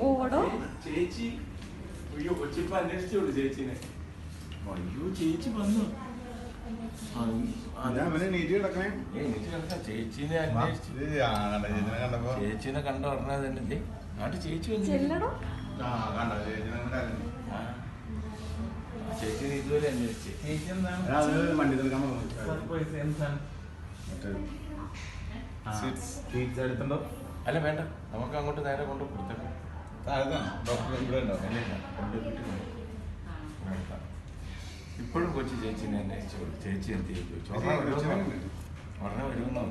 ഓടോ ചേച്ചി അയ്യോ കൊച്ചിപ്പ അന്വേഷിച്ചോളൂ ചേച്ചിനെ. അയ്യോ ചേച്ചി വന്നു. ചേച്ചീനെ അന്വേഷിച്ചു. ചേച്ചീനെ കണ്ട ഉടനെ തന്നെ നാട്ടിൽ ചേച്ചി വന്നു. ചേച്ചിനെ ഇതുവരെ അന്വേഷിച്ചു. ചേച്ചി എന്താണ് എടുത്തുണ്ടോ? അല്ല വേണ്ട, നമുക്ക് അങ്ങോട്ട് നേരെ കൊണ്ട് കൊടുത്തേക്കാം. ഇപ്പോഴും കൊച്ചു ചേച്ചിനെ അന്വേഷിച്ചോളൂ. ചേച്ചി എന്ത് ചെയ്തു ചോദിച്ചു. ഉടനെ വരുമെന്നോ?